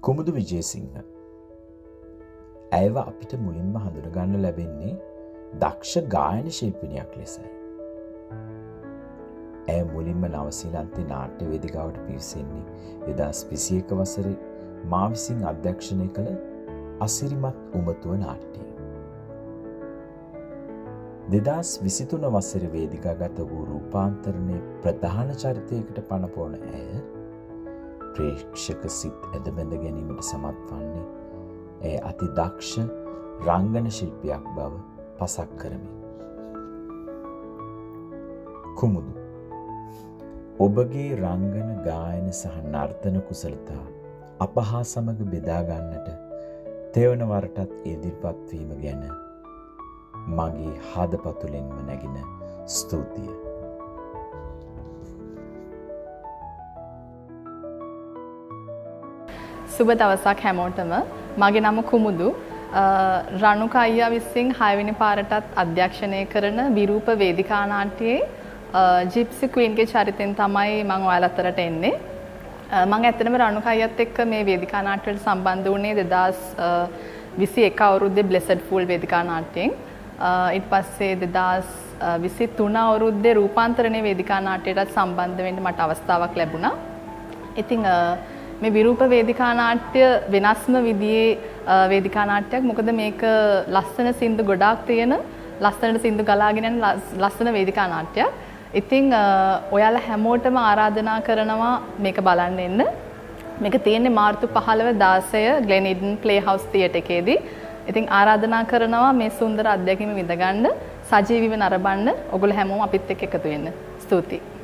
කුමුදු විජේසිංහ. ඇයව අපිට මුලින්ම හඳුනගන්න ලැබෙන්නේ දක්ෂ ගායන ශිල්පිනියක් ලෙසයි. ඇය මුලින්ම නවසීලන්තේ නාට්‍ය වේදිකාවට පිවිසෙන්නේ 2021 වසරේ මා විසින් අධ්‍යක්ෂණය කළ අසිරිමත් උමතුව නාට්‍යය. 2023 වසරේ වේදිකාගත වූ රූපාන්තරණයේ ප්‍රධාන චරිතයකට පනපෝන ඇය ප්‍රේක්ෂක සිත් ඇදබැඳ ගැනීමට සමත් වන්නේ ඇය අති දක්ෂ රංගන ශිල්පියක් බව පසක් කරමි. කුමුදු ඔබගේ රංගන ගායන සහ නර්තන කුසලතා අප හා සමග බෙදා ගන්නට තෙවන වරටත් ඉදිරිපත් වීම ගැන මගේ හදපතුලෙන්ම නැගින ස්තුතිය. සුබ දවසක් හැමෝටම. මගේ නම කුමුදු. රණුක අයියා විසින් 6 වෙනි පාරටත් අධ්‍යක්ෂණය කරන විරූප වේදිකා නාට්‍යයේ ජිප්සි ක්වීන්ගේ චරිතෙන් තමයි මම ඔයාලා අතරට එන්නේ. මම ඇත්තටම රණුක අයියත් එක්ක මේ වේදිකා නාට්‍යවලට සම්බන්ධ වුණේ 2021 අවුරුද්දේ බ්ලෙසඩ් ෆූල් වේදිකා නාට්‍යයෙන්. ඊට පස්සේ 2023 අවුරුද්දේ රූපාන්තරණයේ වේදිකා නාට්‍යයටත් සම්බන්ධ වෙන්න මට අවස්ථාවක් ලැබුණා. ඉතින් මේ විරූප වේදිකා නාට්‍ය වෙනස්ම විදිහේ වේදිකා නාට්‍යයක්. මොකද මේක ලස්සන සින්දු ගොඩාක් තියෙන, ලස්සනට සින්දු ගලාගෙන යන ලස්සන වේදිකා නාට්‍යයක්. ඉතින් ඔයාලා හැමෝටම ආරාධනා කරනවා මේක බලන්න එන්න. මේක තියෙන්නේ මාර්තු 15 16 ග්ලෙන් ඉඩන් ප්ලේ හවුස් තියටර් එකේදී. ඉතින් ආරාධනා කරනවා මේ සුන්දර අත්දැකීම විඳගන්න, සජීවීව නරඹන්න. ඔයගොල්ලෝ හැමෝම අපිත් එක්ක එකතු වෙන්න. ස්තුතියි.